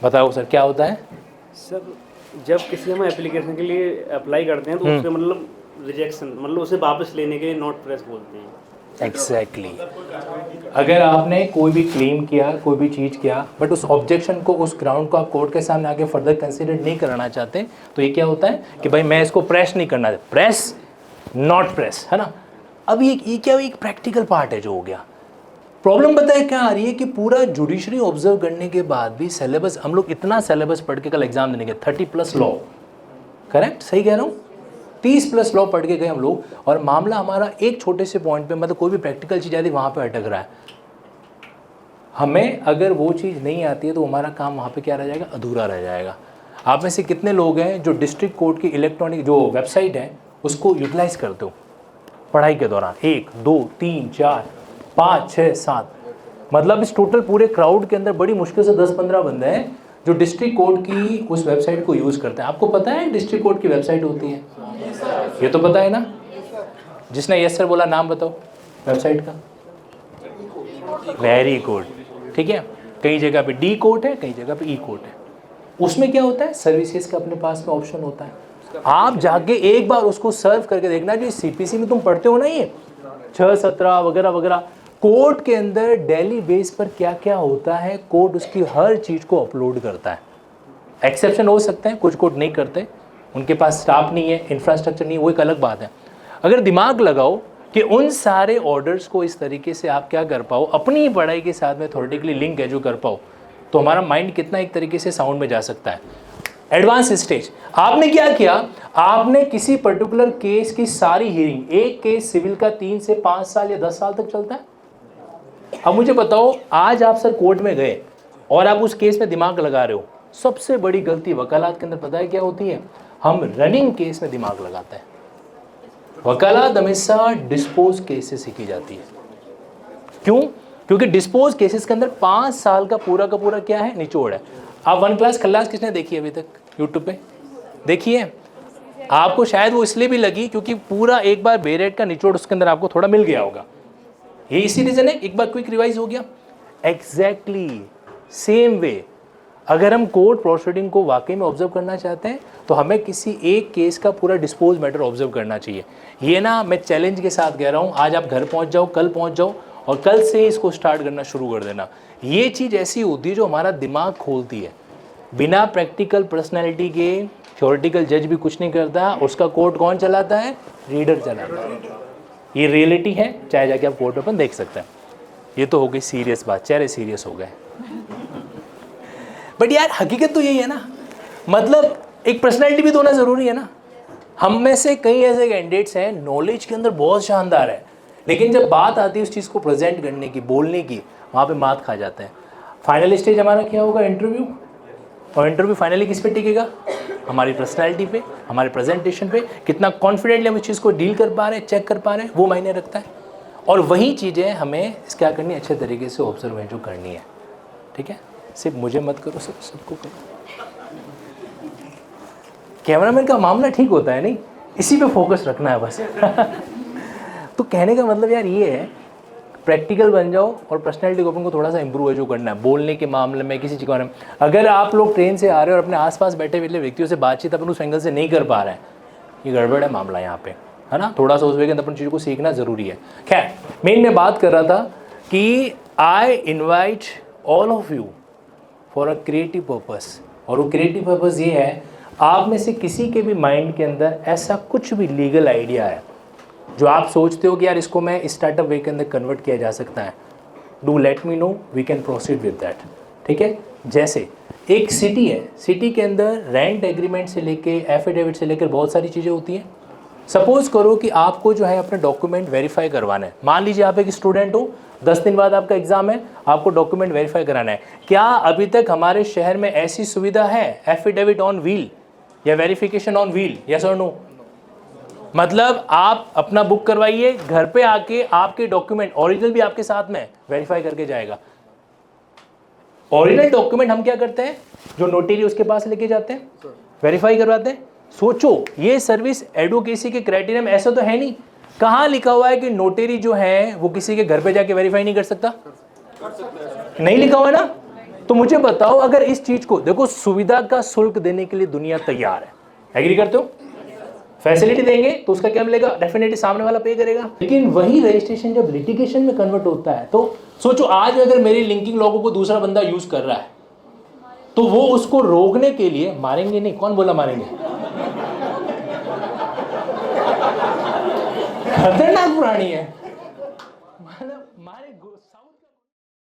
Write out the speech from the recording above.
बताओ सर क्या होता है? सर जब किसी हम एप्लीकेशन के लिए अप्लाई करते हैं तो उसके मतलब रिजेक्शन मतलब उसे वापस लेने के लिए नॉट प्रेस बोलते हैं। एग्जैक्टली अगर आपने कोई भी क्लेम किया, कोई भी चीज़ किया, बट उस ऑब्जेक्शन को, उस ग्राउंड को आप कोर्ट के सामने आगे फर्दर कंसीडर नहीं कराना चाहते, तो ये क्या होता है कि भाई मैं इसको प्रेस नहीं करना, प्रेस नॉट प्रेस, है ना। अब ये क्या एक प्रैक्टिकल पार्ट है जो हो गया। प्रॉब्लम पता है क्या आ रही है कि पूरा जुडिशरी ऑब्जर्व करने के बाद भी सिलेबस, हम लोग इतना सिलेबस पढ़ के कल एग्जाम देने गए, 30+ लॉ, करेक्ट, सही कह रहा हूँ, 30+ लॉ पढ़ के गए हम लोग, और मामला हमारा एक छोटे से पॉइंट पे, मतलब कोई भी प्रैक्टिकल चीज़ आती है वहाँ पे अटक रहा है। हमें अगर वो चीज़ नहीं आती है तो हमारा काम वहाँ पे क्या रह जाएगा, अधूरा रह जाएगा। आप में से कितने लोग हैं जो डिस्ट्रिक्ट कोर्ट की इलेक्ट्रॉनिक जो वेबसाइट है उसको यूटिलाइज करते हो पढ़ाई के दौरान? 1 2 3 4 5 6 7, मतलब इस टोटल पूरे क्राउड के अंदर बड़ी मुश्किल से 10-15 बंदे हैं जो डिस्ट्रिक्ट कोर्ट की उस वेबसाइट को यूज़ करते हैं। आपको पता है डिस्ट्रिक्ट कोर्ट की वेबसाइट होती है? ये तो पता है ना? जिसने यस सर बोला नाम बताओ वेबसाइट का। वेरी गुड, ठीक है। कई जगह पे डी कोर्ट है, कई जगह पे ई कोर्ट है। उसमें क्या होता है, सर्विसेज का अपने पास में ऑप्शन होता है। आप जाके एक बार उसको सर्व करके देखना, जो सीपीसी में तुम पढ़ते हो ना, ये 6-17 वगैरह वगैरह, कोर्ट के अंदर डेली बेस पर क्या क्या होता है, कोर्ट उसकी हर चीज़ को अपलोड करता है। एक्सेप्शन हो सकते हैं, कुछ कोर्ट नहीं करते, उनके पास स्टाफ नहीं है, इंफ्रास्ट्रक्चर नहीं है, वो एक अलग बात है। अगर दिमाग लगाओ कि उन सारे ऑर्डर्स को इस तरीके से आप क्या कर पाओ, अपनी ही पढ़ाई के साथ में थोड़ेटिकली लिंक है जो कर पाओ, तो हमारा माइंड कितना एक तरीके से साउंड में जा सकता है। एडवांस स्टेज, आपने क्या किया, आपने किसी पर्टिकुलर केस की सारी हियरिंग, एक केस सिविल का 3 से 5 साल या 10 साल तक चलता है। अब मुझे बताओ, आज आप सर कोर्ट में गए और आप उस केस में दिमाग लगा रहे हो, सबसे बड़ी गलती वकालत के अंदर पता है क्या होती है, हम रनिंग केस में दिमाग लगाते हैं। वकालत हमेशा डिस्पोज केस से सीखी जाती है। क्यों? क्योंकि डिस्पोज केसेस के अंदर 5 साल का पूरा क्या है, निचोड़ है। आप 1 क्लास खल्लास किसने देखी अभी तक यूट्यूब पे? देखिए, आपको शायद वो इसलिए भी लगी क्योंकि पूरा एक बार बेरेट का निचोड़ उसके अंदर आपको थोड़ा मिल गया होगा, ये इसी रीजन है, एक बार क्विक रिवाइज हो गया। एग्जैक्टली सेम वे, अगर हम कोर्ट प्रोसीडिंग को वाकई में ऑब्जर्व करना चाहते हैं तो हमें किसी एक केस का पूरा डिस्पोज मैटर ऑब्जर्व करना चाहिए। ये ना मैं चैलेंज के साथ कह रहा हूँ, आज आप घर पहुँच जाओ, कल पहुँच जाओ और कल से ही इसको स्टार्ट करना शुरू कर देना। ये चीज़ ऐसी होती है जो हमारा दिमाग खोलती है। बिना प्रैक्टिकल पर्सनैलिटी के थ्योरेटिकल जज भी कुछ नहीं करता, उसका कोर्ट कौन चलाता है, रीडर चलाता है। ये रियलिटी है, चाहे जाके आप कोर्ट ओपन देख सकते हैं। ये तो हो गई सीरियस बात, चेहरे सीरियस हो गए, बट यार हकीकत तो यही है ना, मतलब एक पर्सनैलिटी भी तो होना ज़रूरी है ना। हम में से कई ऐसे कैंडिडेट्स हैं नॉलेज के अंदर बहुत शानदार है, लेकिन जब बात आती है उस चीज़ को प्रेजेंट करने की, बोलने की, वहाँ पे मात खा जाते हैं। फाइनल स्टेज हमारा क्या होगा, इंटरव्यू। और इंटरव्यू फाइनली किस पे टिकेगा, हमारी पर्सनैलिटी पे, हमारे प्रेजेंटेशन पे, कितना कॉन्फिडेंटली हम उस चीज़ को डील कर पा रहे हैं, चेक कर पा रहे हैं, वो मायने रखता है। और वही चीज़ें हमें क्या करनी है, अच्छे तरीके से ऑब्जर्व जो करनी है, ठीक है। सिर्फ मुझे मत करो, सबको करो। कैमरामैन का मामला ठीक होता है नहीं, इसी पे फोकस रखना है बस। तो कहने का मतलब यार ये है, प्रैक्टिकल बन जाओ और पर्सनैलिटी को थोड़ा सा इंप्रूव है जो करना है, बोलने के मामले में, किसी चीज़ के बारे में। अगर आप लोग ट्रेन से आ रहे हो और अपने आसपास बैठे हुए व्यक्तियों से बातचीत अपन उस एंगल से नहीं कर पा रहे हैं, ये गड़बड़ है मामला यहाँ पे, है ना। थोड़ा सा उस वे के अंदर अपन चीज़ों को सीखना ज़रूरी है। खैर, मैं बात कर रहा था कि I invite all of you for a creative purpose, और वो क्रिएटिव पर्पस ये है, आप में से किसी के भी माइंड के अंदर ऐसा कुछ भी लीगल आइडिया है जो आप सोचते हो कि यार इसको मैं स्टार्टअप वे के अंदर कन्वर्ट किया जा सकता है, do let me know, we can proceed with that, ठीक है। जैसे एक सिटी है, सिटी के अंदर रेंट एग्रीमेंट से लेके एफिडेविट से लेकर बहुत सारी चीज़ें होती हैं। सपोज करो कि आपको जो है अपने डॉक्यूमेंट वेरीफाई करवाना है। मान लीजिए आप एक स्टूडेंट हो, 10 दिन बाद आपका एग्जाम है, आपको डॉक्यूमेंट वेरीफाई कराना है। क्या अभी तक हमारे शहर में ऐसी सुविधा है, एफिडेविट ऑन व्हील या वेरिफिकेशन ऑन व्हील, यस और नो? मतलब आप अपना बुक करवाइए, घर पे आके आपके डॉक्यूमेंट ओरिजिनल भी आपके साथ में वेरीफाई करके जाएगा। ओरिजिनल डॉक्यूमेंट हम क्या करते हैं, जो नोटरी उसके पास लेके जाते हैं, वेरीफाई करवाते हैं। सोचो, ये सर्विस एडवोकेसी के क्राइटेरिया में ऐसा तो है नहीं। कहाँ लिखा हुआ है कि नोटरी जो है वो किसी के घर पे जाके वेरीफाई नहीं कर सकता? नहीं लिखा हुआ है ना। तो मुझे बताओ, अगर इस चीज को देखो, सुविधा का शुल्क देने के लिए दुनिया तैयार है, एग्री करते हो? फैसिलिटी देंगे तो उसका क्या मिलेगा? डेफिनेटली सामने वाला पे करेगा। लेकिन वही रजिस्ट्रेशन जब लिटिगेशन में कन्वर्ट होता है, तो सोचो आज अगर मेरी लिंकिंग लॉगो को दूसरा बंदा यूज कर रहा है, तो वो उसको रोकने के लिए, मारेंगे नहीं, कौन बोला मारेंगे? खतरनाक प्राणी है।